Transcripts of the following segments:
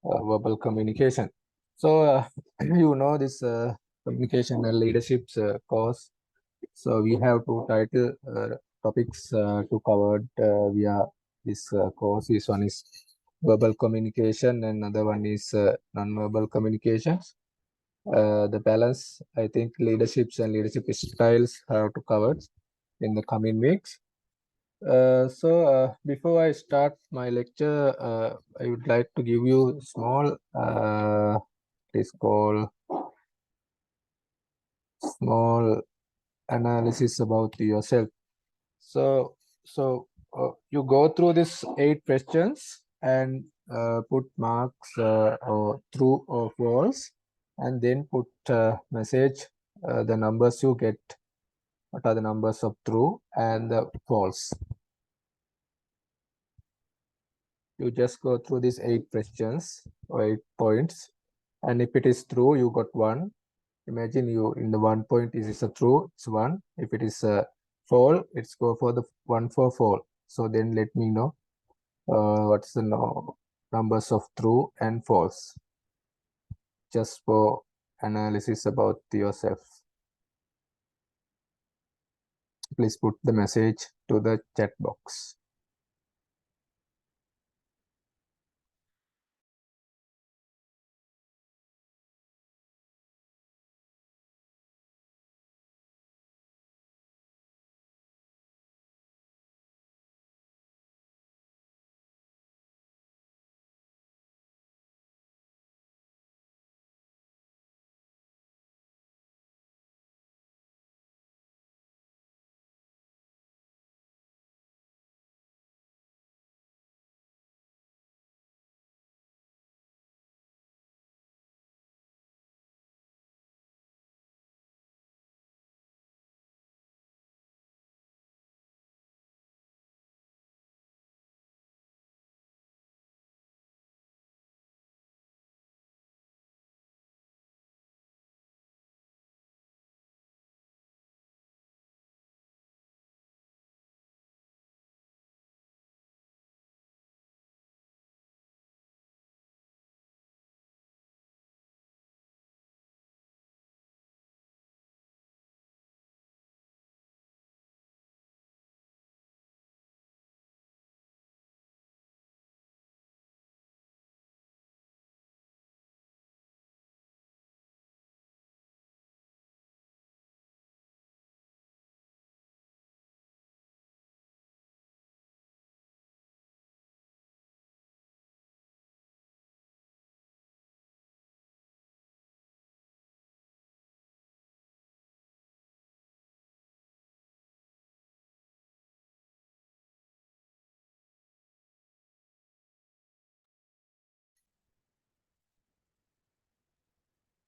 verbal communication. So you know this communication and leadership's course. So we have two title topics to cover via this course. This one is verbal communication, and another one is non-verbal communications. The balance, I think, leaderships and leadership styles have to cover in the coming weeks. So before I start my lecture, I would like to give you small, it is called small analysis about yourself. So you go through this 8 questions and put marks or true or false, and then put message the numbers you get. What are the numbers of true and the false? You just go through these 8 questions or 8 points, and if it is true, you got 1. Imagine you in the 1 point is a true, it's 1. If it is a false, it's go for the 1 for false. So then let me know what's the numbers of true and false, just for analysis about yourself. Please put the message to the chat box.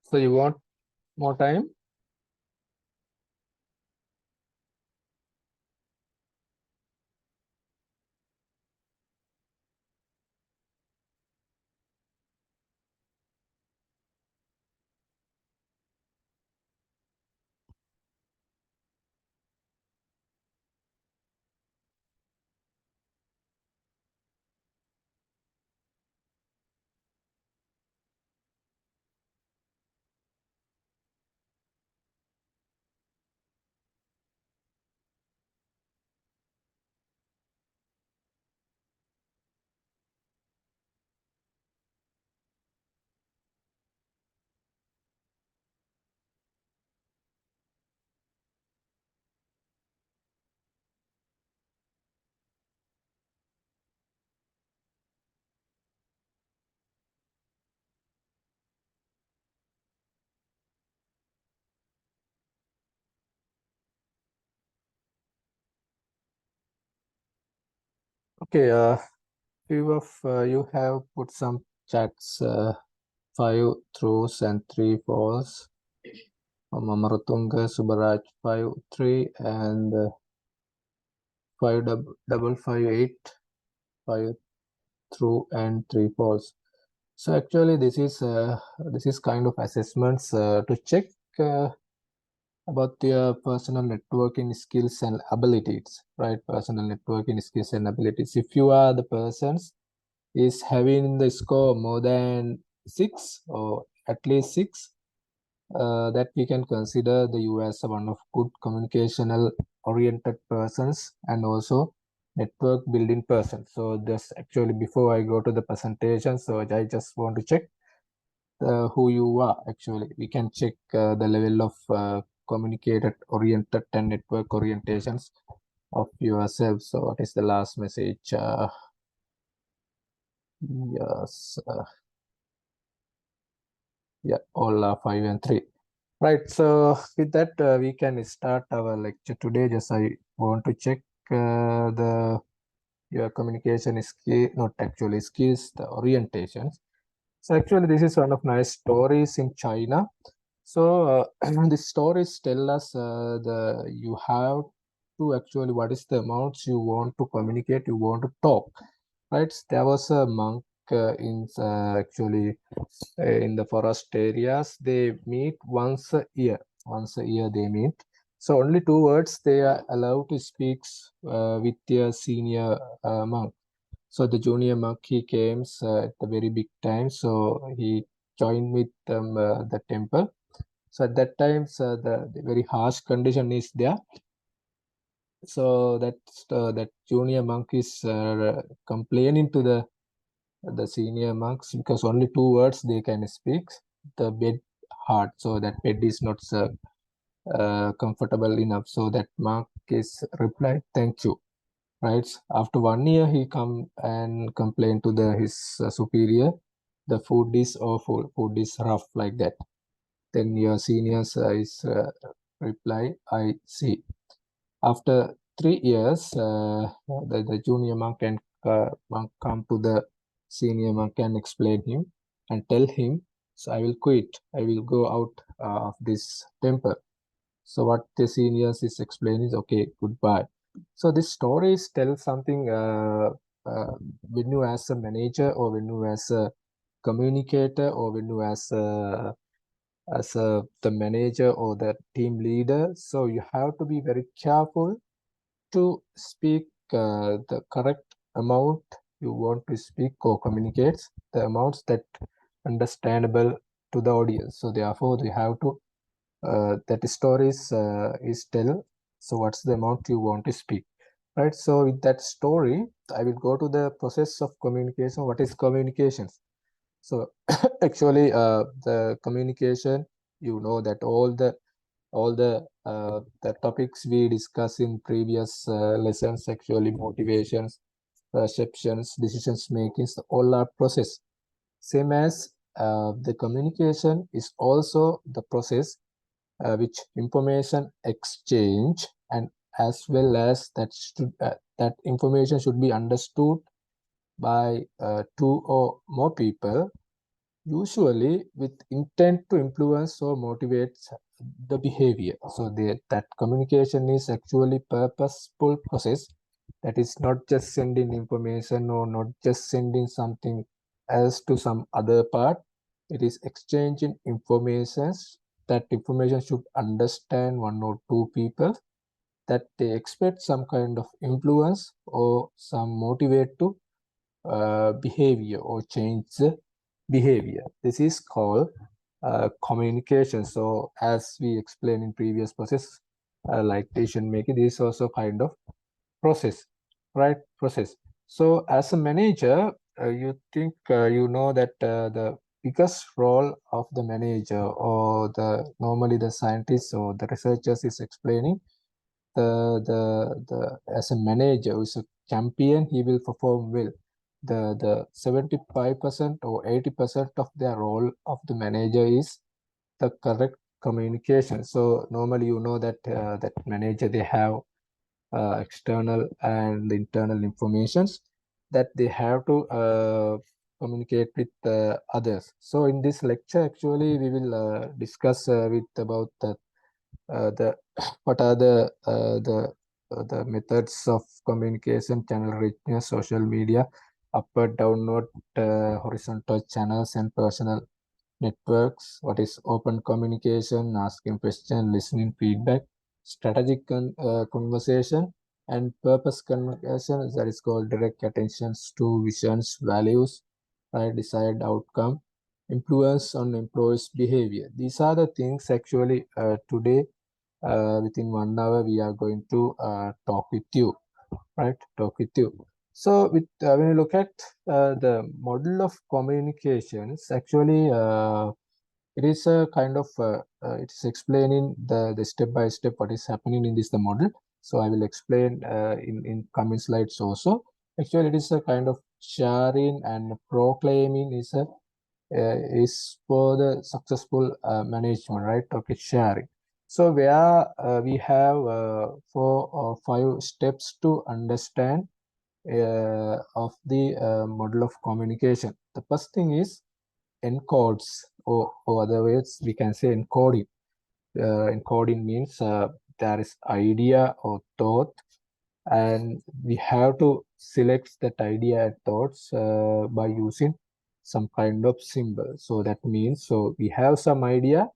So you want more time? Okay, few of you have put some chats, 5 truths and 3 false. Mamarutunga Subaraj 5-3 and 5-5-5-8, 5 true and 3 false. So actually this is kind of assessments to check about your personal networking skills and abilities, right? Personal networking skills and abilities. If you are the persons is having the score more than 6 or at least 6, that we can consider the you as one of good communicational oriented persons and also network building person. So this actually before I go to the presentation, so I just want to check who you are. Actually we can check the level of communicated oriented and network orientations of yourself. So what is the last message? Yes, yeah, all are 5 and 3. Right, so with that, we can start our lecture today. Just I want to check your communication skill, not actually skills, the orientations. So actually, this is one of nice stories in China. So the stories tell us the you have to actually what is the amounts you want to communicate, you want to talk, right? There was a monk in actually in the forest areas. They meet once a year. Once a year they meet. So only 2 words they are allowed to speak with their senior monk. So the junior monk he came at the very big time. So he joined with them the temple. So at that time, the very harsh condition is there. So that junior monk is complaining to the senior monks because only 2 words they can speak. The bed hard, so that bed is not comfortable enough. So that monk is replied, "Thank you." Right. After 1 year, he come and complain to his superior. The food is awful. Food is rough like that. Then your seniors is reply, "I see." After 3 years, the junior monk come to the senior monk and explain him and tell him, "So I will quit. I will go out of this temple." So what the seniors is explaining is, "Okay, goodbye." So this stories tell something when you as a manager or when you as a communicator or when you as the manager or the team leader. So you have to be very careful to speak the correct amount you want to speak or communicate, the amounts that understandable to the audience. So therefore, you have to that stories is tell. So what's the amount you want to speak, right? So with that story, I will go to the process of communication. What is communications? So actually, the communication, you know that all the topics we discussed in previous lessons, actually motivations, perceptions, decisions makings, all are process. Same as the communication is also the process which information exchange and as well as that information should be understood by 2 or more people, usually with intent to influence or motivate the behavior. So that communication is actually purposeful process, that is not just sending information or not just sending something else to some other part. It is exchanging informations. That information should understand 1 or 2 people, that they expect some kind of influence or some motivate to behavior or change the behavior. This is called communication. So as we explained in previous process, like decision making, this is also kind of process, right? Process. So as a manager, you think you know that the biggest role of the manager or the normally the scientists or the researchers is explaining as a manager who is a champion, he will perform well. The 75% or 80% of the role of the manager is the correct communication. So normally you know that that manager they have external and internal informations that they have to communicate with others. So in this lecture, actually, we will discuss with about the what are the methods of communication, channel richness, social media, upward, downward, horizontal channels, and personal networks. What is open communication, asking question, listening feedback, strategic conversation, and purpose communication, that is called direct attentions to visions, values, right, desired outcome, influence on employees' behavior. These are the things actually today within 1 hour we are going to talk with you, right? Talk with you. So with when you look at the model of communications, actually it is a kind of it is explaining the step by step what is happening in this the model. So I will explain in coming slides also. Actually, it is a kind of sharing and proclaiming is for the successful management, right? Okay, sharing. So where we have 5 steps to understand of the model of communication. The first thing is encodes, or other words we can say encoding. Encoding means there is idea or thought, and we have to select that idea and thoughts by using some kind of symbol. So that means, so we have some idea,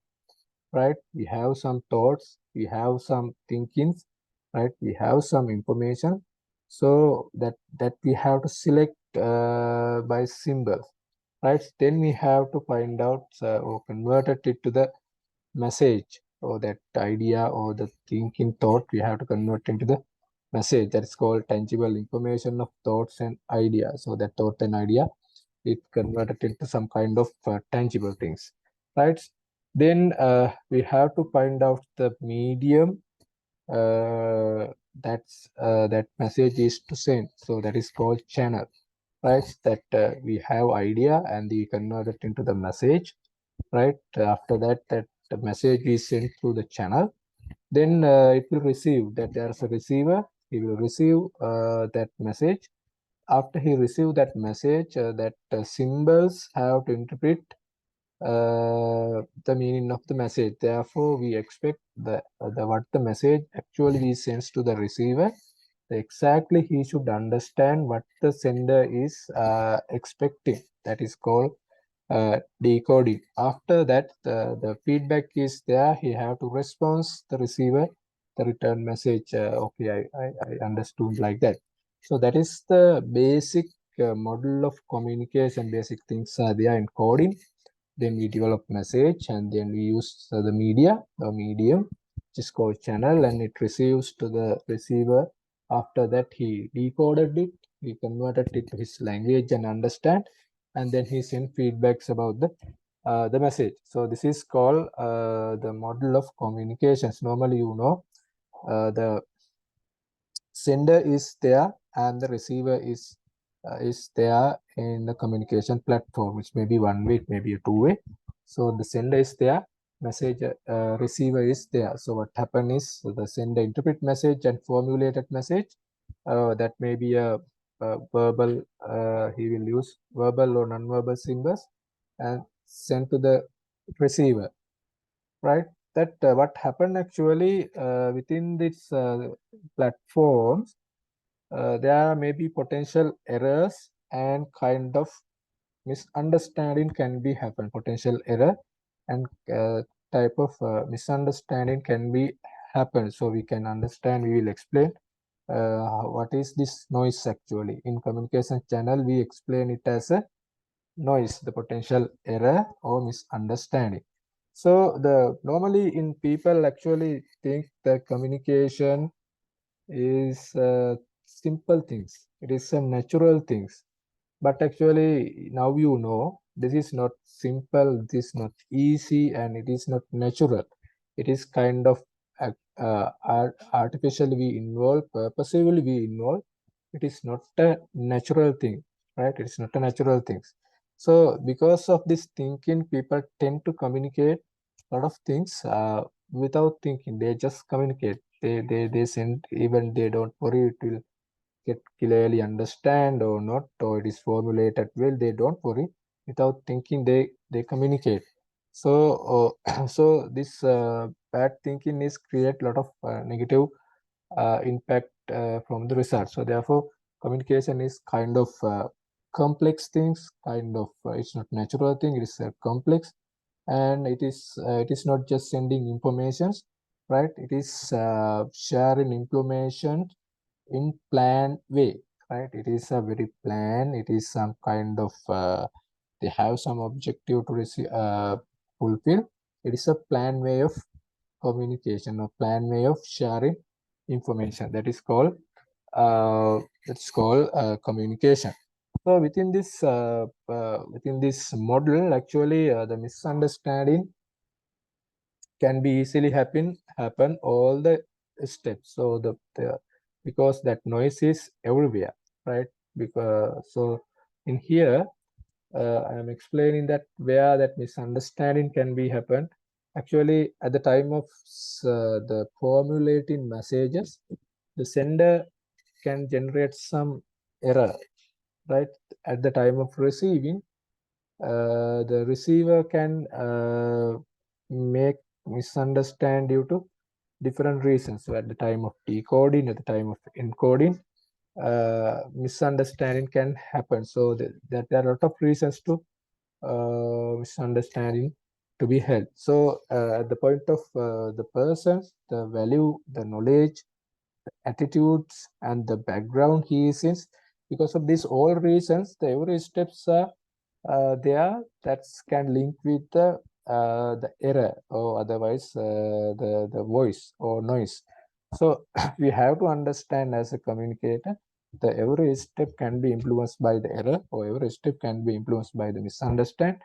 right? We have some thoughts, we have some thinkings, right? We have some information. So that we have to select by symbols, right? Then we have to find out or convert it to the message, or that idea or the thinking thought. We have to convert into the message. That is called tangible information of thoughts and ideas. So that thought and idea, it converted into some kind of tangible things, right? Then we have to find out the medium that message is to send. So that is called channel, right? That we have idea and we convert it into the message, right? After that, that the message is sent through the channel. Then it will receive, that there's a receiver. He will receive that message. After he receive that message, that symbols have to interpret the meaning of the message. Therefore, we expect the what the message actually we sends to the receiver. Exactly, he should understand what the sender is expecting. That is called decoding. After that, the feedback is there. He have to respond the receiver, the return message. Okay, I understood like that. So that is the basic model of communication. Basic things are there in coding. Then we develop message, and then we use the medium, which is called channel, and it receives to the receiver. After that, he decoded it, he converted it to his language and understand, and then he sent feedbacks about the message. So this is called the model of communications. Normally, the sender is there and the receiver is there in the communication platform, which may be one way, it may be a two-way. So the sender is there, message receiver is there. So what happen is the sender interpret message and formulated message. That may be a verbal, he will use verbal or non-verbal symbols and send to the receiver, right? That what happened actually within this platforms, there may be potential errors and kind of misunderstanding can be happen. Potential error and type of misunderstanding can be happen. So we can understand, we will explain what is this noise actually. In communication channel, we explain it as a noise, the potential error or misunderstanding. So the normally in people actually think that communication is simple things. It is a natural things. But actually now this is not simple, this is not easy, and it is not natural. It is kind of artificially we involve, purposefully we involve. It is not a natural thing, right? It is not a natural thing. So because of this thinking, people tend to communicate a lot of things without thinking. They just communicate. They send, even they don't worry it will get clearly understand or not, or it is formulated well. They don't worry. Without thinking, they communicate. So so this bad thinking is create a lot of negative impact from the result. So therefore, communication is kind of complex things. Kind of it's not natural thing. It is complex, and it is not just sending informations, right? It is sharing information in planned way, right? It is a very planned, it is some kind of, they have some objective to receive, fulfill. It is a planned way of communication or planned way of sharing information. That is called communication. So within this model, actually, the misunderstanding can be easily happen all the steps. So the because that noise is everywhere, right? Because so in here, I am explaining that where that misunderstanding can be happen. Actually, at the time of the formulating messages, the sender can generate some error, right? At the time of receiving, the receiver can make misunderstand due to different reasons. So at the time of decoding, at the time of encoding, misunderstanding can happen. So that there are a lot of reasons to misunderstanding to be held. So at the point of the persons, the value, the knowledge, attitudes, and the background he is in, because of these all reasons, the every steps are there that can link with the error or otherwise the voice or noise. So we have to understand as a communicator, the every step can be influenced by the error or every step can be influenced by the misunderstand.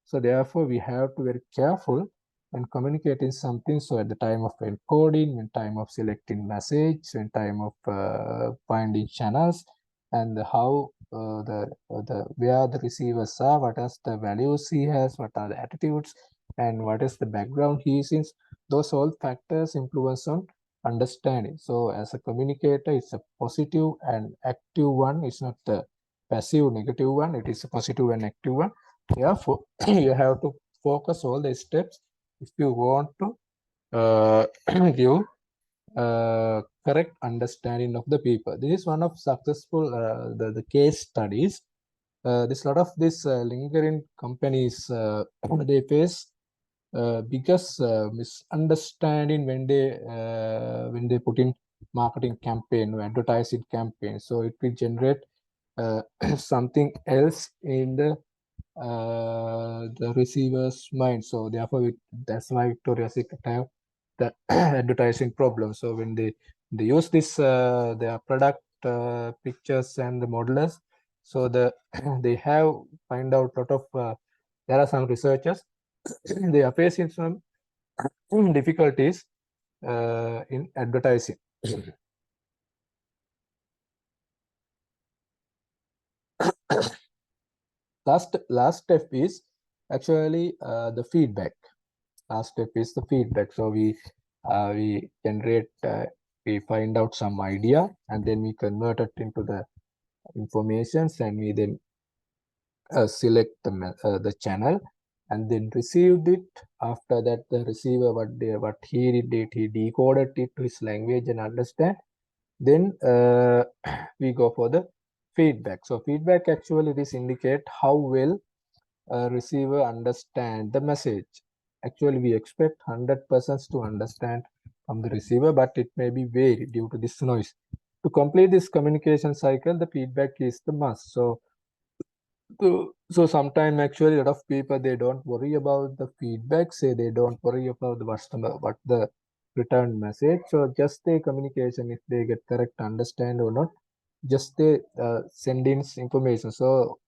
So therefore, we have to be very careful when communicating something. So at the time of encoding, when time of selecting message, when time of finding channels, and how the where the receivers are, what is the values he has, what are the attitudes, and what is the background he is in. Those all factors influence on understanding. So as a communicator, it's a positive and active one. It's not the passive negative one. It is a positive and active one. Therefore, you have to focus all the steps if you want to give correct understanding of the people. This is one of successful the case studies. There's a lot of these lingering companies they face biggest misunderstanding when they put in marketing campaign or advertising campaign. So it will generate something else in the receiver's mind. So therefore, that's why Victoria's Secret have the advertising problem. So when they use this their product pictures and the modelers, so they have find out a lot of there are some researchers they are facing some difficulties in advertising. Last step is actually the feedback. Last step is the feedback. So we generate we find out some idea and then we convert it into the informations and we then select the channel and then received it. After that, the receiver what he did, he decoded it to his language and understand. Then we go for the feedback. So feedback actually this indicate how well receiver understand the message. Actually, we expect 100% to understand from the receiver, but it may be varied due to this noise. To complete this communication cycle, the feedback is the must. So sometimes actually a lot of people they don't worry about the feedback, say they don't worry about what the return message. So just the communication, if they get correct understand or not, just they send in information. So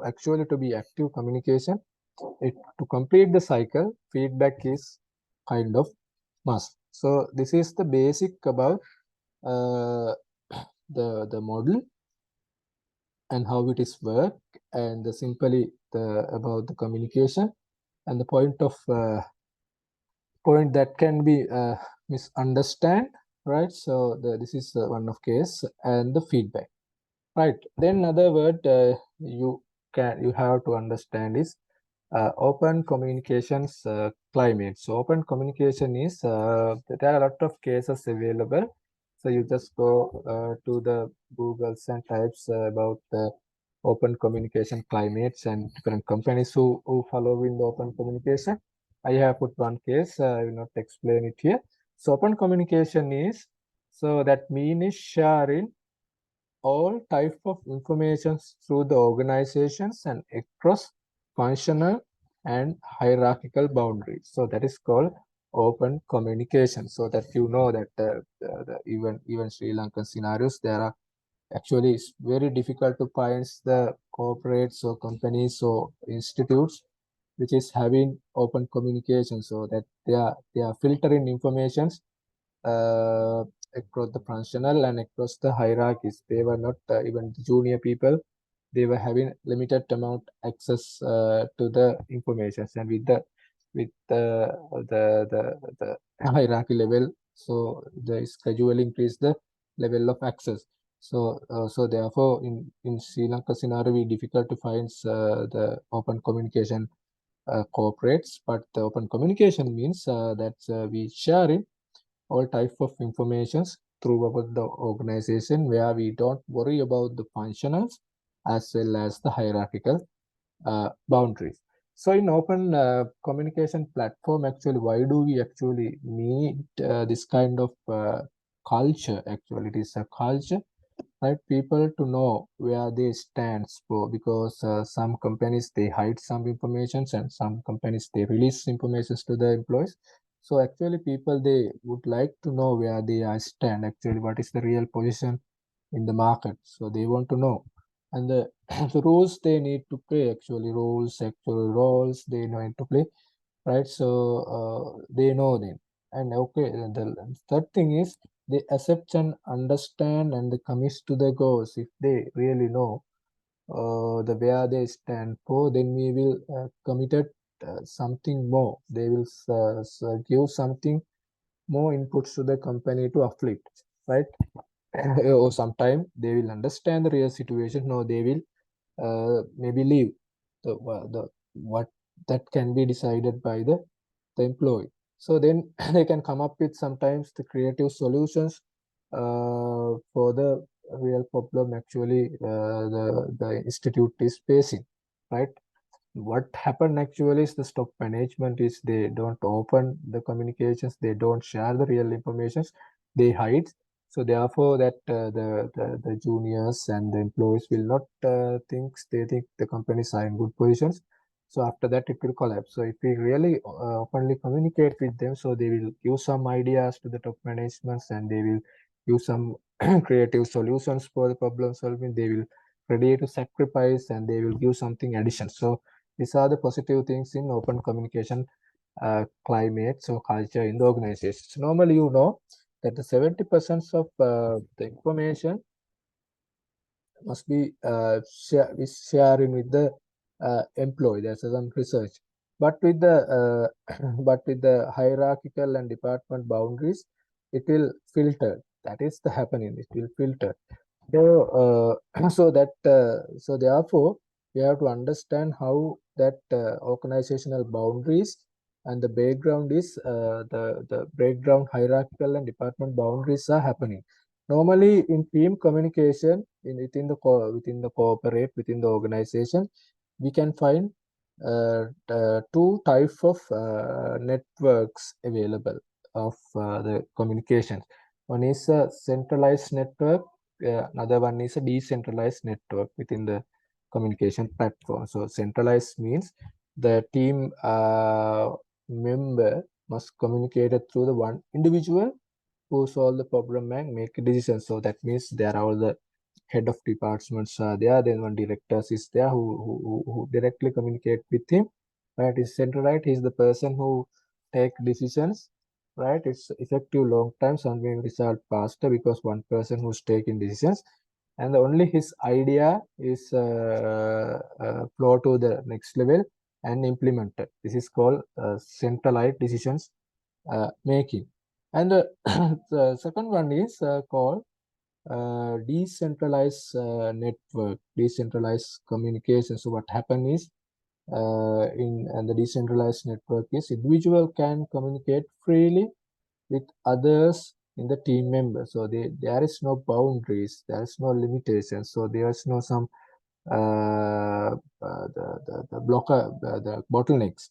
actually to be active communication, to complete the cycle, feedback is kind of must. So this is the basic about uh, the model and how it is work and simply about the communication and the point that can be misunderstand, right? So this is one of case and the feedback, right? Then another word you have to understand is open communications climate. So open communication is there are a lot of cases available. So you just go to the Googles and types about the open communication climates and different companies who follow in the open communication. I have put one case. I will not explain it here. So open communication is So that means sharing all type of information through the organizations and across functional and hierarchical boundaries. So that is called open communication. So that you know that even Sri Lankan scenarios, there are actually it's very difficult to find the corporates or companies or institutes which is having open communication, so that they are filtering informations uh, across the functional and across the hierarchies. They were not even the junior people. They were having limited amount access to the information, and with the hierarchy level, so is gradually increase the level of access. So therefore, in Sri Lanka scenario, we difficult to find the open communication corporates, but the open communication means that we share it all type of informations throughout the organization, where we don't worry about the functionals as well as the hierarchical boundaries. So in open communication platform, actually, why do we actually need this kind of culture? Actually, it is a culture, right? People to know where they stand for, because some companies they hide some information, and some companies they release information to the employees. So actually, people they would like to know where they are stand. Actually, what is the real position in the market? So they want to know, and the, the roles they need to play. Actual roles they need to play, right? So they know them. And okay, the third thing is they accept and understand and they commit to the goals. If they really know the where they stand for, then we will committed something more. They will give something more inputs to the company to uplift, right? Or sometime they will understand the real situation. No, they will maybe leave the what that can be decided by the employee. So then they can come up with sometimes the creative solutions for the real problem actually the institute is facing, right? What happened actually is the top management is they don't open the communications, they don't share the real informations, they hide. So therefore that the juniors and the employees will not they think the companies are in good positions. So after that it will collapse. So if we really openly communicate with them, so they will give some ideas to the top managements, and they will use some creative solutions for the problem solving. They will ready to sacrifice, and they will give something addition. So these are the positive things in open communication climate, so culture in the organization. So normally, you know that the 70% of the information must be sharing with the employee. There's some research, but with the but with the hierarchical and department boundaries, it will filter. That is the happening. It will filter. So, so therefore, we have to understand how that organizational boundaries and the background is the background hierarchical and department boundaries are happening. Normally, in team communication, within the corporate, within the organization, we can find two types of networks available of the communication. One is a centralized network, another one is a decentralized network within the communication platform. So centralized means the team member must communicate it through the one individual who solve the problem and make a decision. So that means there are all the head of departments are there, then one directors is there who directly communicate with him, right? Is centralized, he's the person who take decisions, right? It's effective long time, something result faster because one person who's taking decisions, and only his idea is flow to the next level and implemented. This is called centralized decisions making. And the second one is called decentralized network, decentralized communication. So what happen is in and the decentralized network is individual can communicate freely with others in the team members. So there is no boundaries, there is no limitations. So there is no some the blocker, the bottlenecks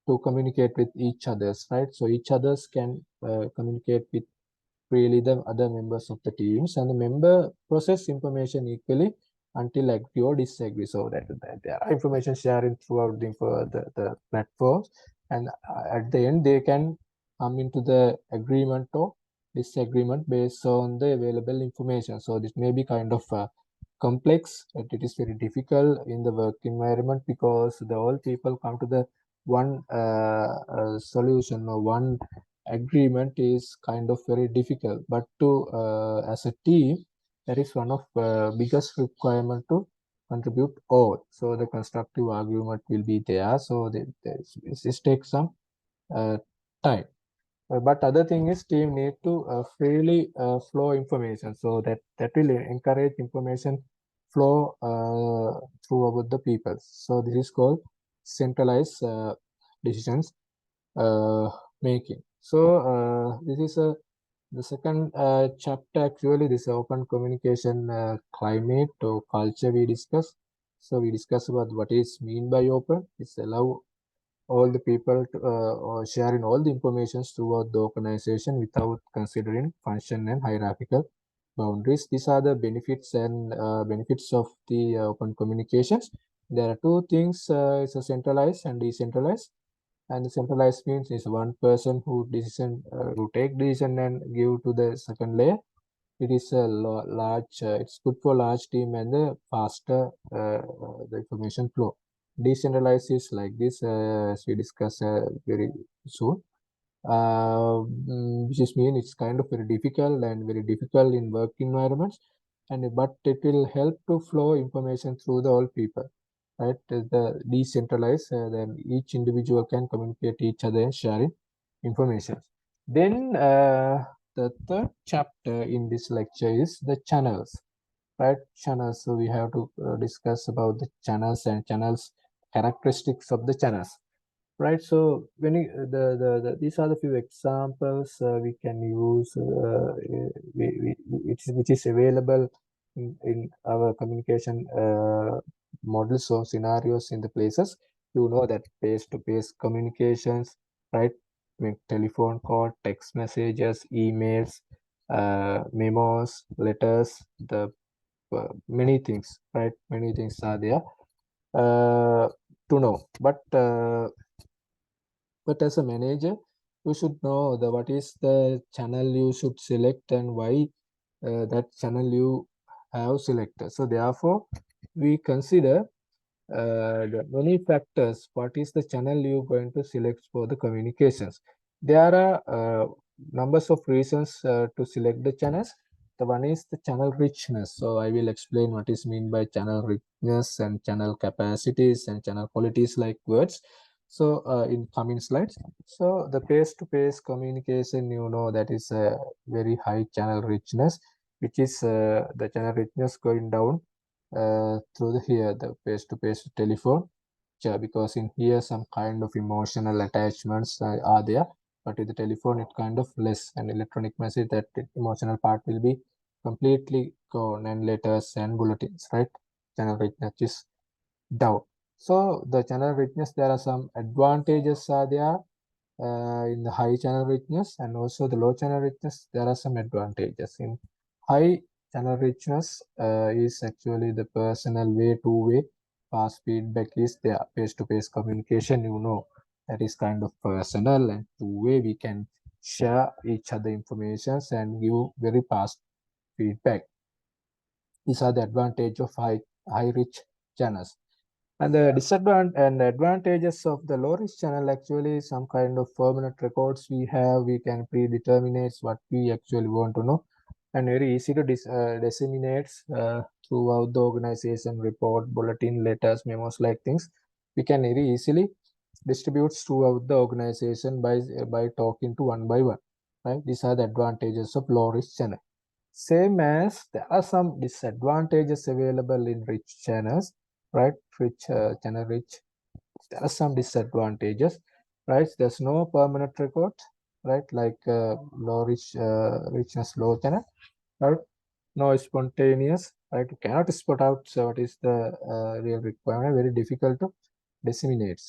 to communicate with each others, right? So each others can communicate with freely the other members of the teams, and the member process information equally until agree or disagree. So that there are information sharing throughout the platforms, and at the end they can come into the agreement or disagreement based on the available information. So this may be kind of complex, and it is very difficult in the work environment because the all people come to the one solution or one agreement is kind of very difficult. But to as a team, that is one of biggest requirement to contribute all. So the constructive argument will be there. So this takes some uh, time. But other thing is team need to freely flow information, so that will encourage information flow throughout the people. So this is called centralized decisions making. So this is the second chapter. Actually, this open communication climate or culture we discuss. So we discuss about what is mean by open. It's allow all the people to, or sharing all the information throughout the organization without considering function and hierarchical boundaries. These are the benefits and benefits of the open communications. There are two things: it's a centralized and decentralized. And the centralized means is one person who take decision and give to the second layer. It is a large. It's good for large team and the faster the information flow. Decentralized is like this, as we discuss very soon. Which is mean it's kind of very difficult in work environments, and but it will help to flow information through the all people, right? The decentralized, then each individual can communicate each other and sharing information. Then the third chapter in this lecture is the channels, right? Channels. So we have to discuss about the channels and channels characteristics of the channels, right? So when you, these are the few examples we can use, which is available in our communication models or scenarios in the places. You know that face-to-face communications, right? Like telephone call, text messages, emails, memos, letters, the many things, right? Many things are there to know. But as a manager, you should know the what is the channel you should select and why that channel you have selected. So therefore, we consider the many factors. What is the channel you going to select for the communications? There are numbers of reasons to select the channels. The one is the channel richness. So I will explain what is mean by channel richness and channel capacities and channel qualities like words. So in coming slides. So the face-to-face communication, you know, that is a very high channel richness, which is the channel richness going down through the face-to-face telephone. Yeah, because in here some kind of emotional attachments are there, but with the telephone it kind of less. And electronic message, that emotional part will be completely gone, and letters and bulletins, right? Channel richness is down. So the channel richness, there are some advantages are there in the high channel richness, and also the low channel richness. There are some advantages. In high channel richness is actually the personal way, two-way fast feedback is there. Face-to-face communication, you know, that is kind of personal and two-way. We can share each other informations and give very fast feedback. These are the advantage of high rich channels. And the disadvantage and advantages of the low risk channel, actually some kind of permanent records we have. We can predetermine what we actually want to know, and very easy to disseminate throughout the organization, report, bulletin, letters, memos, like things. We can very easily distribute throughout the organization by talking to one by one, right? These are the advantages of low risk channel. Same as there are some disadvantages available in rich channels, right? Rich channel rich, there are some disadvantages, right? There's no permanent record, right? Like low richness, low channel, right? No spontaneous, right? You cannot spot out. So what is the real requirement? Very difficult to disseminate,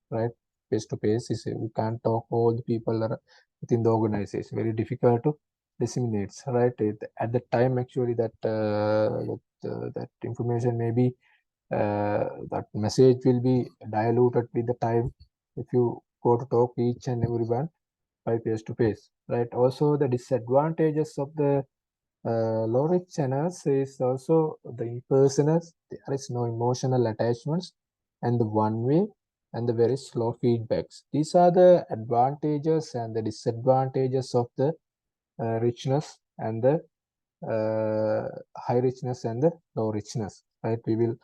right? Face to face is we can't talk all the people within the organization. Very difficult to disseminates, right? At the time, actually, that information may be that message will be diluted with the time if you go to talk each and everyone by face to face, right? Also, the disadvantages of the low reach channels is also the impersonal. There is no emotional attachments and the one way and the very slow feedbacks. These are the advantages and the disadvantages of the richness and the high richness and the low richness, right? We will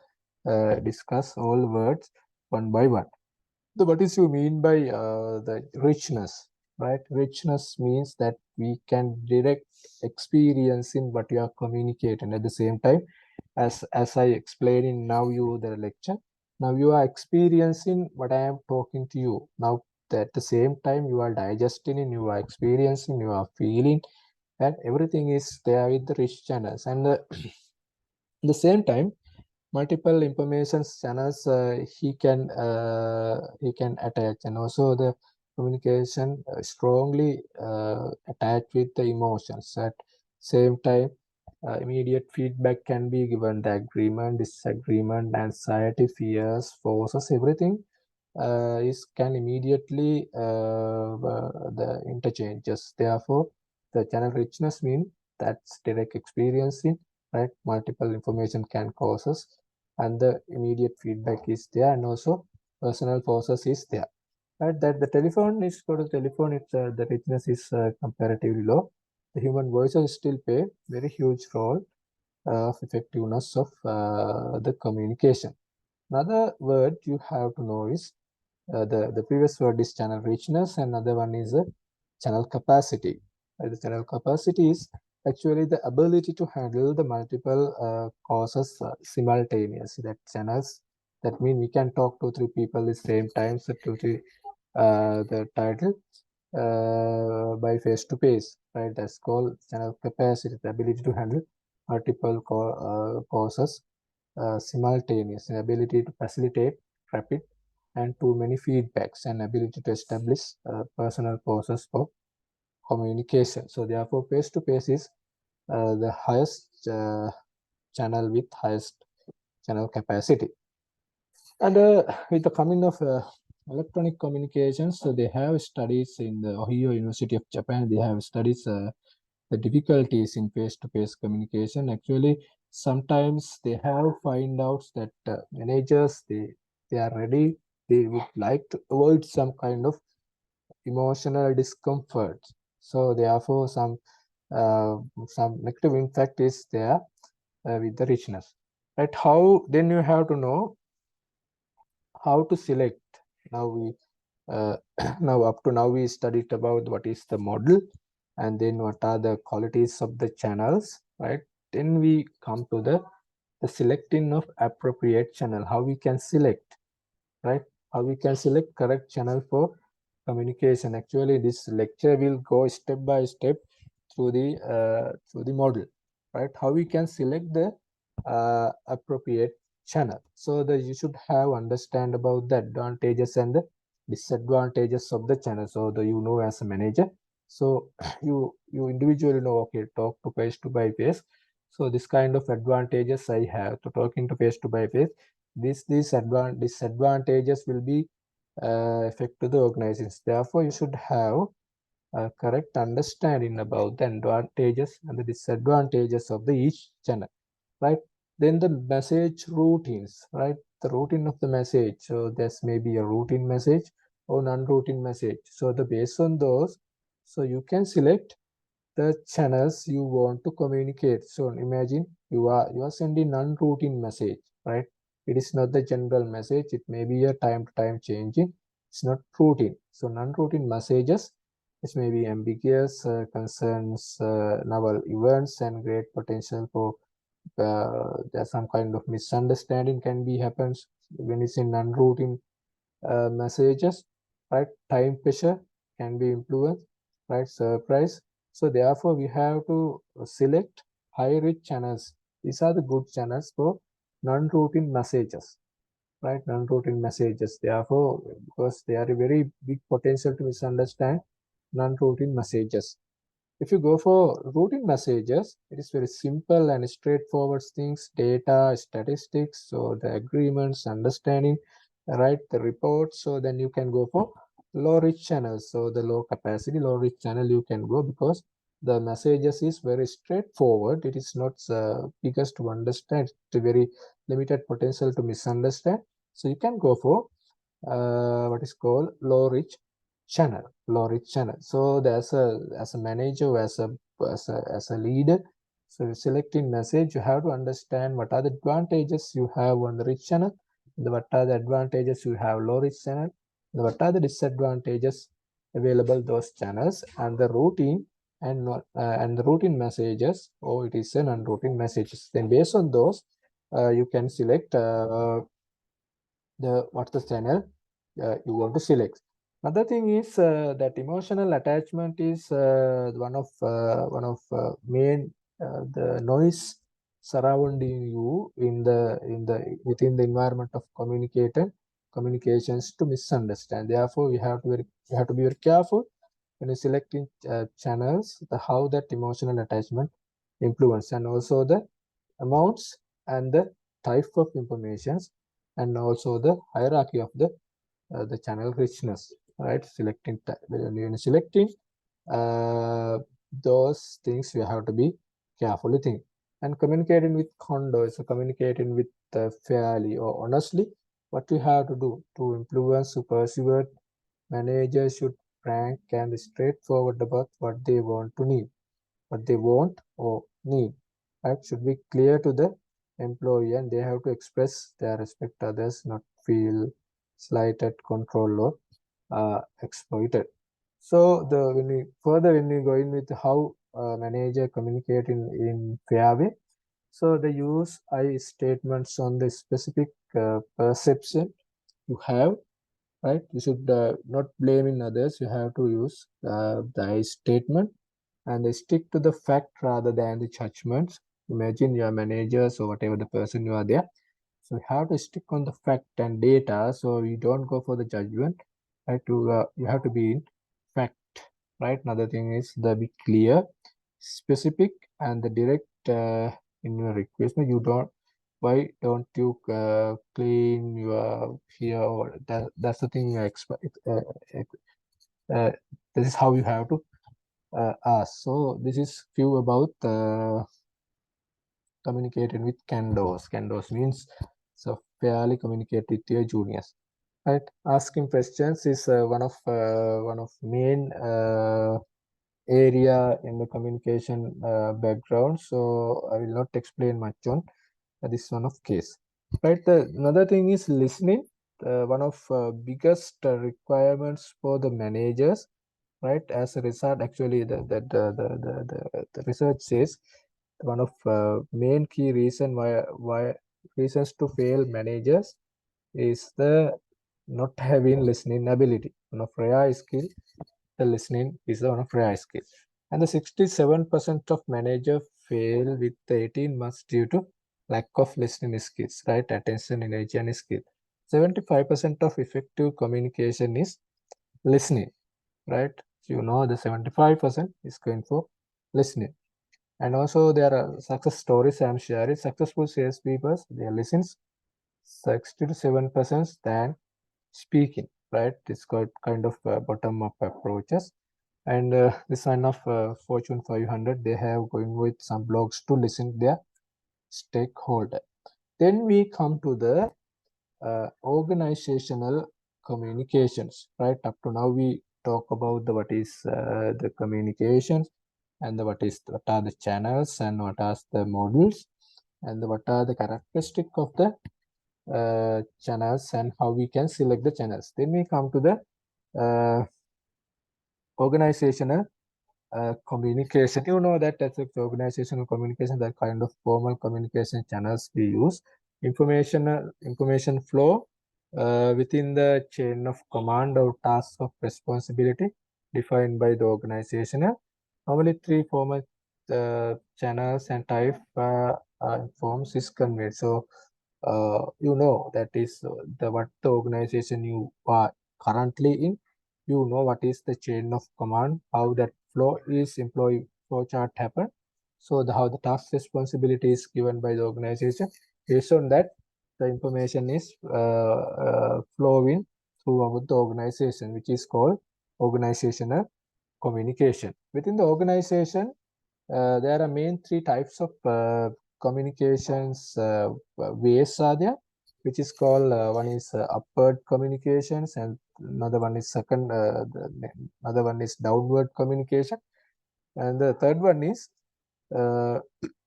discuss all words one by one. So what is you mean by the richness, right? Richness means that we can direct experience in what you are communicating. At the same time, as I explained in now you the lecture, now you are experiencing what I am talking to you. Now at the same time you are digesting and you are experiencing, you are feeling, and everything is there with the rich channels. And at the same time, multiple information channels he can attach, and also the communication strongly attached with the emotions. At same time, immediate feedback can be given, the agreement, disagreement, anxiety, fears, forces, everything is can immediately the interchanges. Therefore, the channel richness mean that's direct experiencing, right? Multiple information can causes, and the immediate feedback is there, and also personal forces is there. Right? That the telephone is for the telephone, it's the richness is comparatively low. The human voices still play very huge role of effectiveness of the communication. Another word you have to know is the previous word is channel richness, and another one is channel capacity. The channel capacity is actually the ability to handle the multiple causes simultaneously. That channels, that mean we can talk to three people at the same time, so two three the title by face to face, right? That's called channel capacity, the ability to handle multiple causes simultaneous, an ability to facilitate rapid and too many feedbacks, and ability to establish personal process for communication. So therefore, face-to-face is the highest channel with highest channel capacity. And with the coming of electronic communications, so they have studies in the Ohio University of Japan. They have studies the difficulties in face-to-face communication. Actually, sometimes they have find out that managers they are ready. They would like to avoid some kind of emotional discomfort. So therefore, some negative impact is there with the richness. Right? How then you have to know how to select. Now we now up to now we studied about what is the model, and then what are the qualities of the channels, right? Then we come to the selecting of appropriate channel, how we can select, right? How we can select correct channel for communication. Actually, this lecture will go step by step through the model, right? How we can select the appropriate channel. So that you should have understand about the advantages and the disadvantages of the channel. So the you know as a manager, so you individually know, okay, talk to face to by face. So this kind of advantages I have to talking to face to by face. These disadvantages will be affect to the organizations. Therefore, you should have a correct understanding about the advantages and the disadvantages of the each channel, right? Then the message routines, right? The routine of the message. So there's maybe a routine message or non-routine message. So the based on those, so you can select the channels you want to communicate. So imagine you are sending non-routine message, right? It is not the general message. It may be a time to time changing. It's not routine. So non-routine messages, it may be ambiguous, concerns novel events and great potential for there's some kind of misunderstanding can be happens when it's in non-routine messages, right? Time pressure can be influenced, right? Surprise. So therefore, we have to select high rich channels. These are the good channels for non-routine messages, right? Non-routine messages. Therefore, because they are a very big potential to misunderstand non-routine messages. If you go for routing messages, it is very simple and straightforward things, data, statistics, so the agreements, understanding, right, the reports. So then you can go for low rich channels. So the low capacity, low rich channel you can go because the messages is very straightforward. It is not biggest to understand. It's a very limited potential to misunderstand. So you can go for what is called low rich channel. So there's a as a manager, as a leader, so you selecting message, you have to understand what are the advantages you have on the rich channel, what are the advantages you have low rich channel, what are the disadvantages available those channels, and the routing and not and the routing messages, or it is a non-routing messages. Then based on those, you can select what's the channel you want to select. Another thing is that emotional attachment is one of main the noise surrounding you within the environment of communications to misunderstand. Therefore, you have to be very careful when you selecting channels, how that emotional attachment influence, and also the amounts and the type of informations, and also the hierarchy of the channel richness, right? When you're selecting uh, those things, you have to be carefully think. And communicating with condos, so communicating with fairly or honestly, what you have to do to influence, to persuade managers should frank and straightforward about what they want to need, what they want or need, right? Should be clear to the employee, and they have to express their respect to others, not feel slighted, controlled, or exploited. So when we go in with how manager communicate in fair way, so they use I statements on the specific perception you have, right? You should not blame in others. You have to use the I statement, and they stick to the fact rather than the judgments. Imagine your managers or whatever the person you are there. So you have to stick on the fact and data. So you don't go for the judgment. Right? You have to be in fact. Right. Another thing is the be clear, specific, and the direct in your request. You don't. Why don't you clean your here? Or that's the thing you expect. Uh, this is how you have to so this is few about communicating with candos. Candos means so fairly communicate with your juniors, right? Asking questions is one of main area in the communication background. So I will not explain much on this one of case, right? Another thing is listening. One of biggest requirements for the managers, right? As a result, actually, the research says one of main key why reasons to fail managers is the not having listening ability. One of rare skill, the listening is one of rare skill, and the 67% of manager fail with the 18 months due to lack of listening skills, right? Attention, energy, and skill. 75% of effective communication is listening, right? So you know the 75% is going for listening. And also there are success stories I'm sharing. Successful salespeople, they listens 60 to 7% than speaking, right? It's got kind of bottom-up approaches. And this one of Fortune 500, they have going with some blogs to listen their stakeholder. Then we come to the organizational communications, right? Up to now we talk about what is the communications, and what are the channels, and what are the models, and what are the characteristic of the channels, and how we can select the channels. Then we come to the organizational communication. You know that as organizational communication, that kind of formal communication channels we use. Information flow within the chain of command or task of responsibility defined by the organization. Normally, three formal channels and type forms is conveyed. So you know that is what the organization you are currently in. You know what is the chain of command, how that flow is employee flow chart happen. So how the task responsibility is given by the organization. Based on that, the information is flowing throughout the organization, which is called organizational communication. Within the organization, there are main three types of communications ways are there, which is called one is upward communications, and another one is another one is downward communication, and the third one is uh,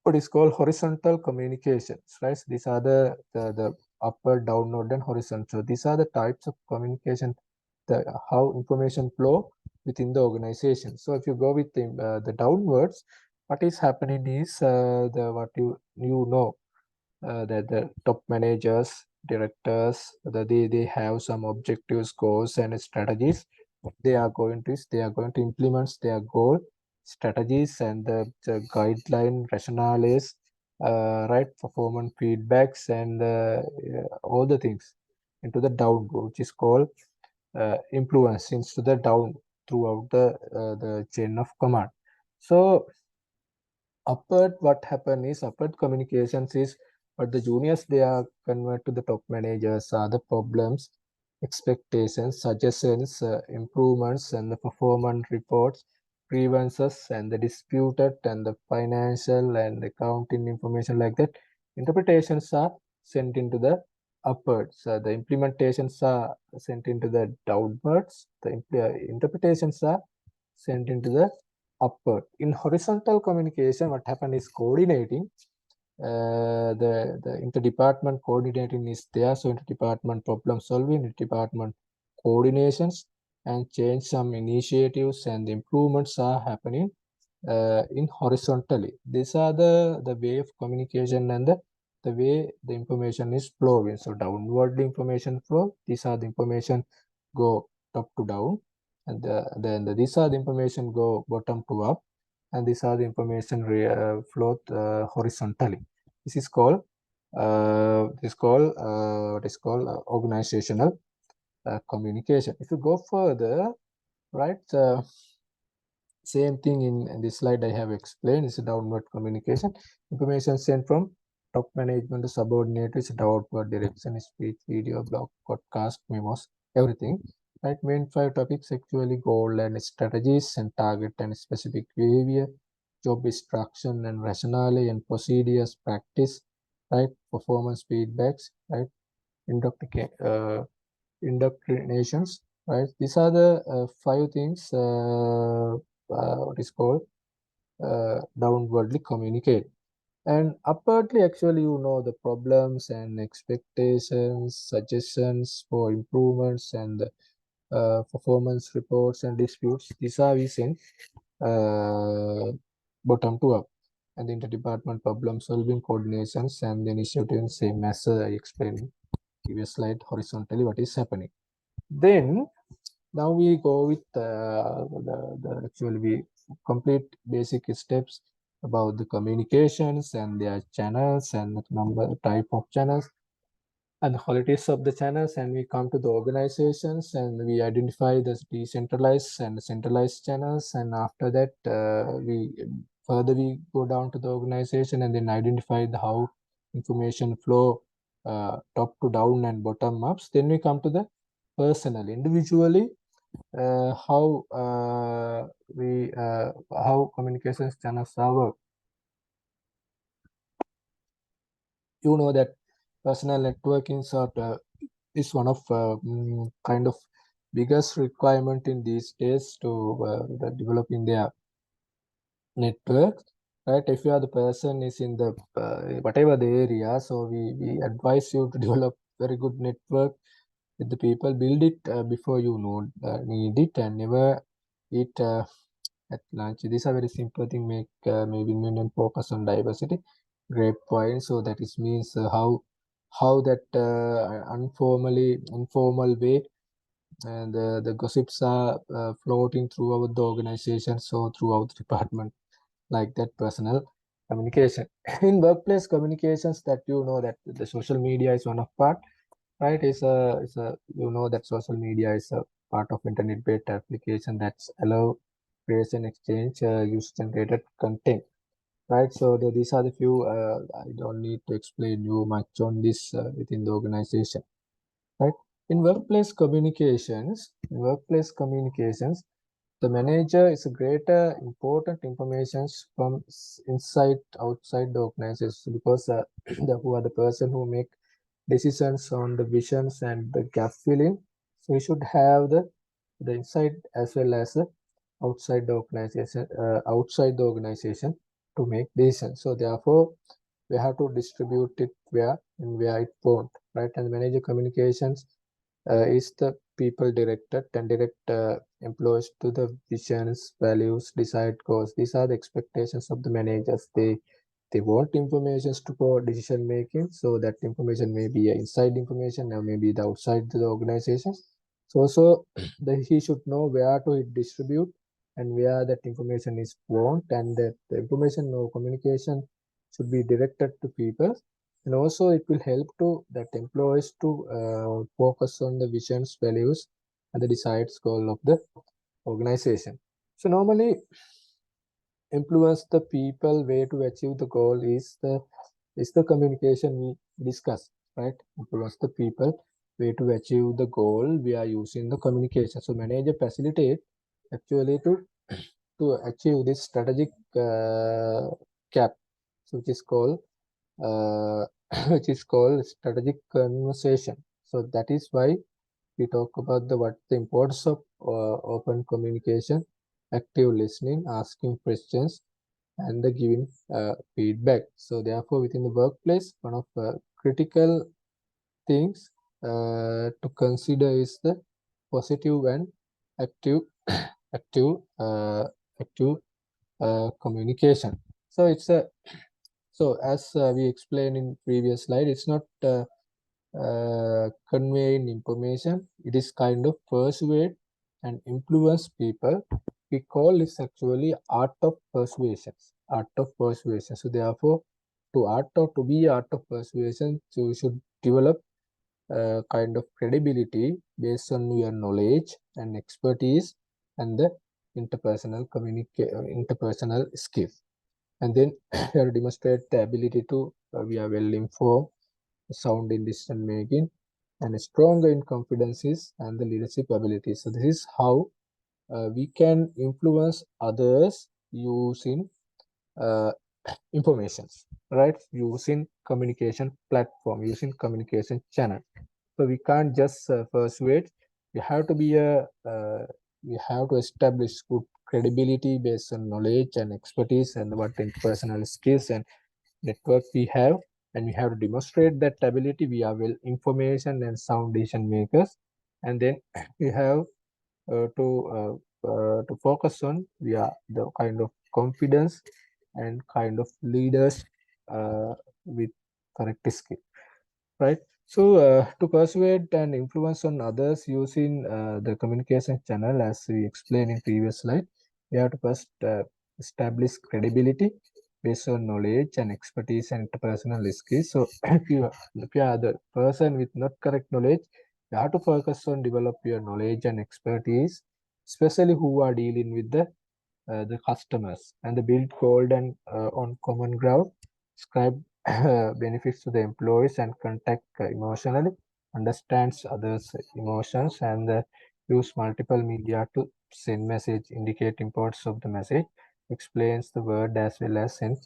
what is called horizontal communications, right? So these are the upward, downward, and horizontal. These are the types of communication, how information flow within the organization. So if you go with the downwards, what is happening is the what you know that the top managers, directors, they have some objectives, goals, and strategies. They are going to implement their goal, strategies, and the guideline rationales, right? Performance feedbacks, and all the things into the down, which is called influence into the down throughout the chain of command. So upward, what happen is upward communications is what the juniors they are convert to the top managers are the problems, expectations, suggestions, improvements, and the performance reports, grievances, and the disputed, and the financial and accounting information like that. Interpretations are sent into the upwards. The implementations are sent into the downwards. The interpretations are sent into the upward. In horizontal communication, what happened is coordinating. The interdepartment coordinating is there. So interdepartment problem solving, interdepartment coordinations, and change some initiatives and improvements are happening in horizontally. These are the way of communication and the way the information is flowing. So downward information flow, these are the information go top to down, and then these are the information go bottom to up, and these are the information flow horizontally. This is called what is called organizational communication. If you go further, right? Same thing in this slide I have explained is downward communication. Information sent from top management to subordinate is downward direction, speech, video, blog, podcast, memos, everything. Right, main five topics actually goal and strategies and target and specific behavior, job instruction and rationale and procedures, practice, right, performance feedbacks, right, indoctrinations, right. These are the five things what is called downwardly communicate. And upwardly, actually, the problems and expectations, suggestions for improvements, and performance reports and disputes. These are we send uh, bottom to up. And the interdepartment problem solving coordinations and the initiative, same as I explained in previous slide, horizontally what is happening. Then now we go with the actually we complete basic steps about the communications and their channels and the number type of channels and the qualities of the channels, and we come to the organizations and we identify the decentralized and centralized channels, and after that we go down to the organization and then identify how information flow top to down and bottom ups. Then we come to the personal individually how communications channels are work. That personal networking is one of kind of biggest requirement in these days to developing their network, right? If you are the person is in the whatever the area, so we advise you to develop very good network with the people. Build it before you need it, and never eat at lunch. These are very simple thing. Make maybe and focus on diversity. Great point. So that is means how that informal way, and the gossips are floating throughout the organization, so throughout the department, like that personal communication. In workplace communications, that that the social media is one of part, right? Is a that social media is a part of internet based application that's allow creation, exchange, user-generated content. Right, so these are the few. I don't need to explain you much on this within the organization. Right, in workplace communications, the manager is a greater important information from inside outside the organization, because who are the person who make decisions on the visions and the gap filling. So we should have the inside as well as the outside the organization to make decisions. So therefore, we have to distribute it where and where it won't. Right, and manager communications is the people directed and direct employees to the visions, values, desired goals. These are the expectations of the managers. They want information to for decision making, so that information may be inside information or maybe the outside the organization. So he should know where to distribute and where that information is want, and that the information or communication should be directed to people. And also it will help to that employees to focus on the visions, values, and the desired goal of the organization. So normally influence the people way to achieve the goal is the communication we discuss. Right, influence the people way to achieve the goal, we are using the communication. So manager facilitate actually to achieve this strategic cap, so which is called uh, which is called strategic conversation. So that is why we talk about what the importance of open communication, active listening, asking questions, and the giving feedback. So therefore, within the workplace, one of critical things to consider is the positive and active active active communication. So it's a as we explained in previous slide, it's not conveying information. It is kind of persuade and influence people. We call this actually art of persuasion. Art of persuasion. So therefore, to be art of persuasion, so you should develop a kind of credibility based on your knowledge and expertise and the interpersonal skills. And then you have to demonstrate the ability to be well informed, sound in decision making, and stronger in competencies and the leadership abilities. So this is how we can influence others using uh, informations, right? Using communication platform, using communication channel. So we can't just persuade. We have to be we have to establish good credibility based on knowledge and expertise and what interpersonal skills and network we have, and we have to demonstrate that ability. We are well information and sound decision makers, and then we have to focus on the kind of confidence and kind of leaders with correct skill. Right, so to persuade and influence on others using the communication channel, as we explained in previous slide, we have to first establish credibility based on knowledge and expertise and interpersonal skills. So if you are the person with not correct knowledge, you have to focus on develop your knowledge and expertise, especially who are dealing with the customers, and the build cold and on common ground, describe benefits to the employees and contact emotionally, understands others emotions, and use multiple media to send message, indicate importance of the message, explains the word as well as send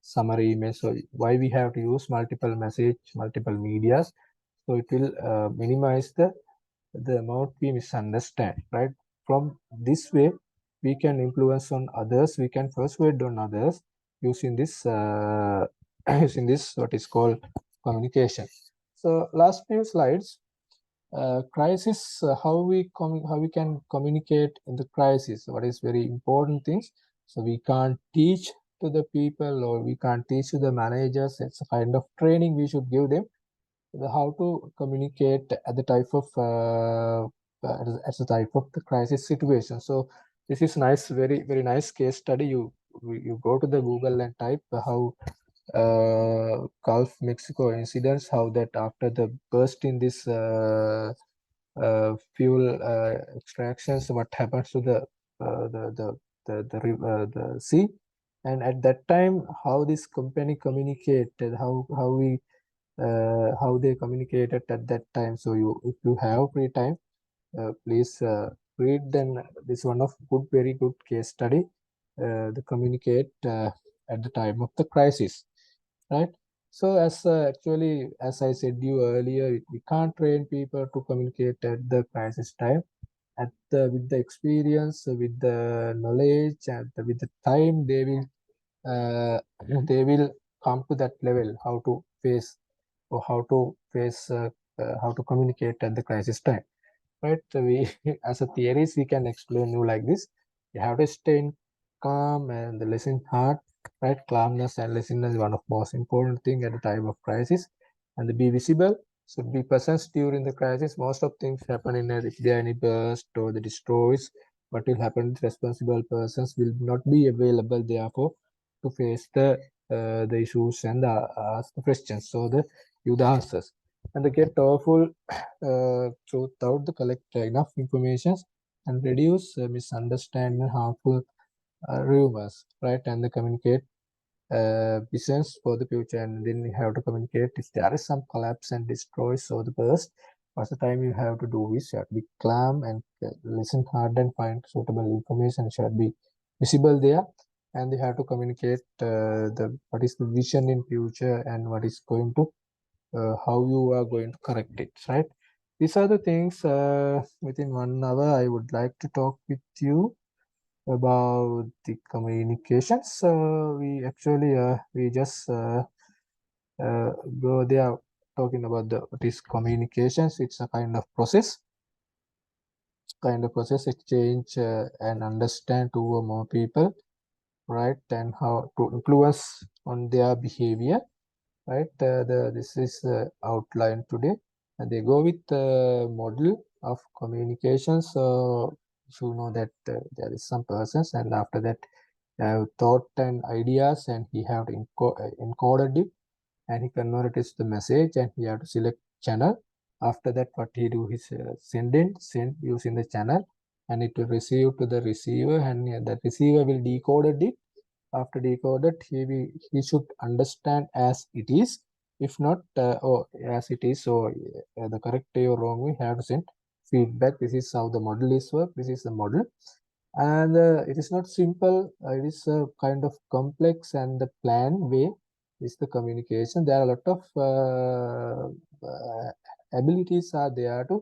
summary email. So why we have to use multiple message, multiple medias? So it will minimize the amount we misunderstand. Right, from this way we can influence on others, we can persuade on others using this using this what is called communication. So last few slides, crisis, how we can communicate in the crisis, what is very important things. So we can't teach to the people, or we can't teach to the managers. It's a kind of training we should give them, how to communicate at the type of as a type of the crisis situation. So this is nice, very nice case study. You go to the Google and type how Gulf Mexico incidents, how that after the burst in this fuel extractions, what happens to the the sea. And at that time, how this company communicated, how they communicated at that time. So if you have free time, please read. Then this one of very good case study. The communicate at the time of the crisis, right? So actually, as I said you earlier, we can't train people to communicate at the crisis time. With the experience, with the knowledge, and with the time, uh, they will come to that level how to face or how to communicate at the crisis time, right? We as a theories we can explain you like this. You have to stay in calm and listen hard, right? Calmness and listening is one of most important thing at the time of crisis. And be visible, should be present during the crisis. Most of things happen in if there any burst or the destroys, what will happen, responsible persons will not be available therefore to face the issues and ask the questions, so the answers. And they get awful throughout the collect enough information and reduce misunderstanding and harmful rumors, right? And they communicate business for the future. And then you have to communicate if there is some collapse and destroy, so the burst. What's the time you have to do is you have to be calm and listen hard and find suitable information should be visible there. And you have to communicate the what is the vision in future and what is going to how you are going to correct it, right? These are the things within 1 hour I would like to talk with you about the communications. We actually we just go there talking about this communications. It's a kind of process exchange and understand two or more people, right? And how to influence on their behavior, right? This is outlined today, and they go with the model of communication. So you know that there is some persons, and after that have thought and ideas, and he have to encoded it, and he converted the message, and he have to select channel. After that, what he do is send using the channel, and it will receive to the receiver, and the receiver will decode it. After decoded, he should understand as it is. If not, or as it is, so the correct way or wrong we have to send feedback. This is how the model is work. This is the model. And it is not simple. It is a kind of complex, and the plan way is the communication. There are a lot of abilities are there to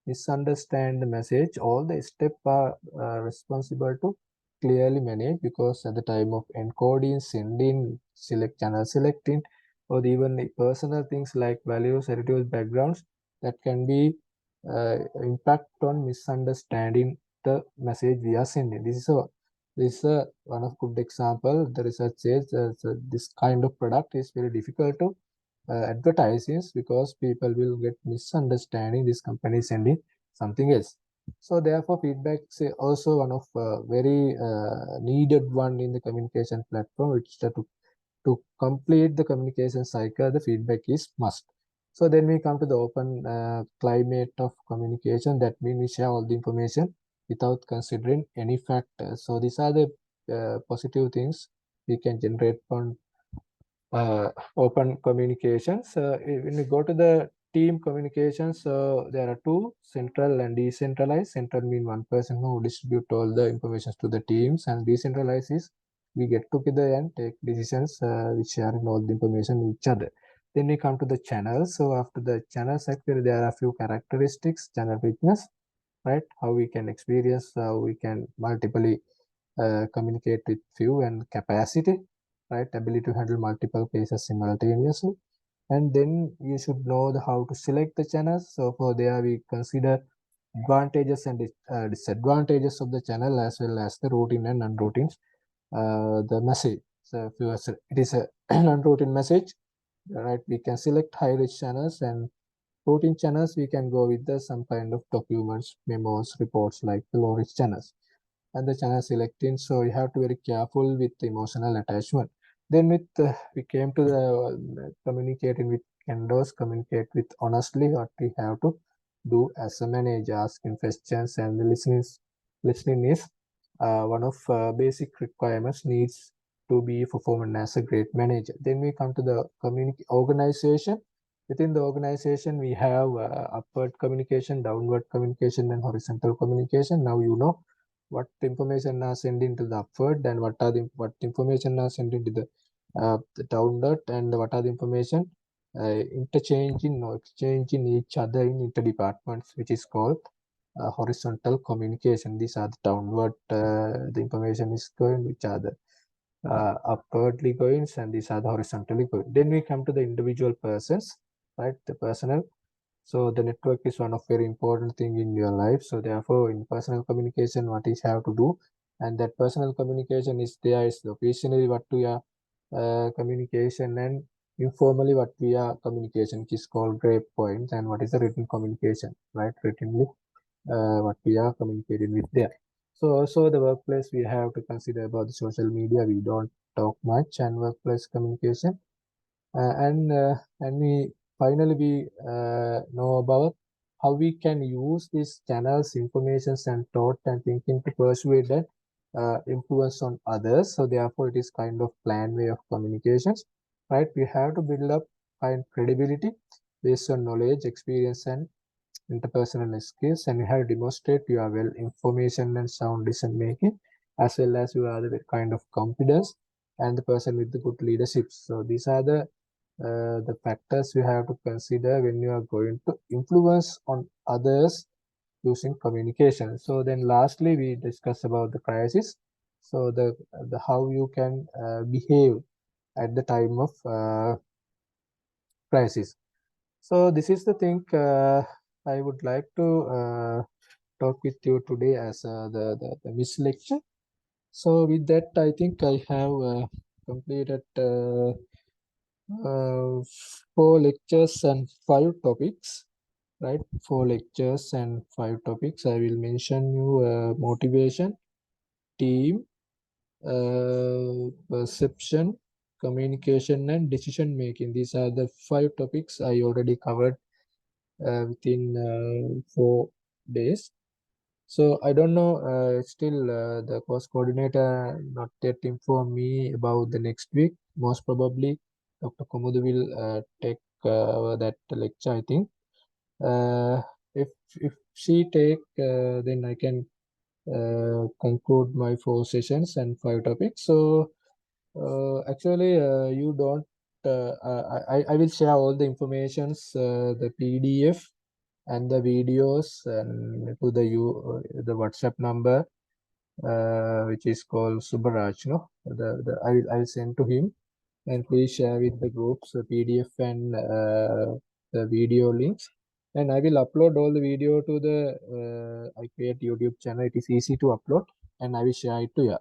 misunderstand the message. All the steps are responsible to clearly manage, because at the time of encoding, sending, select channel selecting, or even the personal things like values, attitudes, backgrounds, that can be impact on misunderstanding the message we are sending. This is one of good example. The research says so this kind of product is very difficult to advertises, because people will get misunderstanding this company is sending something else. So therefore feedback is also one of very needed one in the communication platform, which to complete the communication cycle, the feedback is must. So then we come to the open climate of communication. That means we share all the information without considering any factors. So these are the positive things we can generate from open communications. When you go to the team communications, there are two: central and decentralized. Central mean one person who distribute all the information to the teams, and decentralized is we get together and take decisions, which sharing all the information with each other. Then we come to the channels. So after the channels, actually there are a few characteristics: channel richness, right? How we can experience, how we can multiply communicate with few, and capacity, right? Ability to handle multiple cases simultaneously. And then you should know how to select the channels. So for there we consider advantages and disadvantages of the channel, as well as the routine and non-routine the message. So if it is a non-routine message, right, we can select high rich channels, and routine channels we can go with some kind of documents, memos, reports like the low rich channels. And the channel selecting, so you have to be very careful with the emotional attachment. Then with we came to the communicating with candors, communicate with honestly. What we have to do as a manager, asking questions, and the listening is one of basic requirements needs to be performed as a great manager. Then we come to the organization. Within the organization, we have upward communication, downward communication, and horizontal communication. Now you know what information are sent into the upward and what information are sent into the downward, and what are the information interchanging or exchanging each other in interdepartments, which is called horizontal communication. These are the downward, the information is going, which are the upwardly going, and these are the horizontally going. Then we come to the individual persons, right? The personal. So the network is one of very important thing in your life. So therefore, in personal communication, what is have to do, and that personal communication is there is occasionally what we are communication, and informally what we are communication, which is called gray points, and what is the written communication, right? Writtenly what we are communicating with there. So also the workplace, we have to consider about the social media. We don't talk much and workplace communication, and we finally we know about how we can use these channels, informations, and thought and thinking to persuade and influence on others. So therefore, it is kind of planned way of communications, right? We have to build up kind credibility based on knowledge, experience, and interpersonal skills, and you have to demonstrate you are well information and sound decision making, as well as you are the kind of confidence and the person with the good leadership. So these are the factors you have to consider when you are going to influence on others using communication. So then lastly, we discuss about the crisis. So the how you can behave at the time of crisis. So this is the thing I would like to talk with you today as the Miss lecture. So with that, I think I have completed 4 lectures and 5 topics, right? 4 lectures and 5 topics. I will mention you motivation, team, perception, communication, and decision making. These are the 5 topics I already covered within 4 days. So I don't know, still the course coordinator not yet informed me about the next week. Most probably Dr. Komudu will take that lecture, I think. Uh, if she take, then I can conclude my 4 sessions and 5 topics. So actually, you don't. I will share all the informations, the PDF and the videos, and to the WhatsApp number, which is called Subaraj. No, I'll send to him, and please share with the groups the PDF and the video links. And I will upload all the video to the I create YouTube channel. It is easy to upload, and I will share it to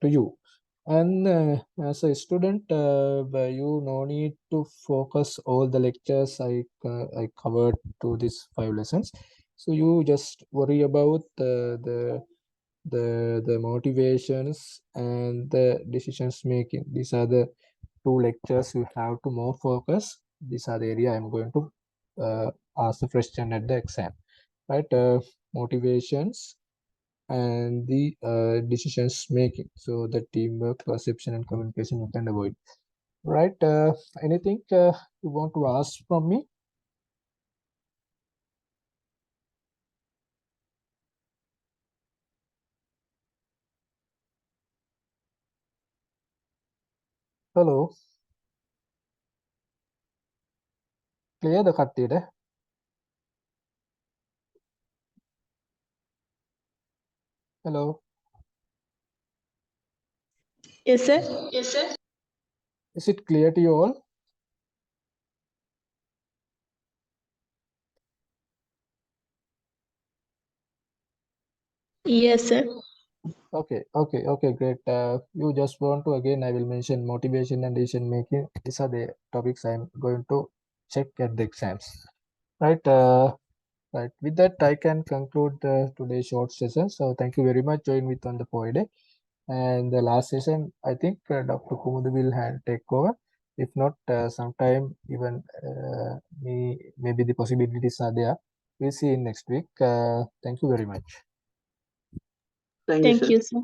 you. And as a student, you no need to focus all the lectures I covered to these 5 lessons. So you just worry about the motivations and the decisions making. These are the 2 lectures you have to more focus. These are the area I'm going to ask the question at the exam, right? Motivations and the decisions making. So the teamwork, perception, and communication you can avoid. Right? Anything you want to ask from me? Hello. Clear the කට්ටියට? Hello. Yes, sir. Is it clear to you all? Yes, sir. Okay, great. You just want to, again, I will mention motivation and decision making. These are the topics I'm going to check at the exams. Right. Right. With that, I can conclude today's short session. So thank you very much. Join with on the Friday. And the last session, I think Dr. Kumudu will take over. If not, sometime even maybe the possibilities are there. We'll see in next week. Thank you very much. Thank you, Thank sir. you, sir.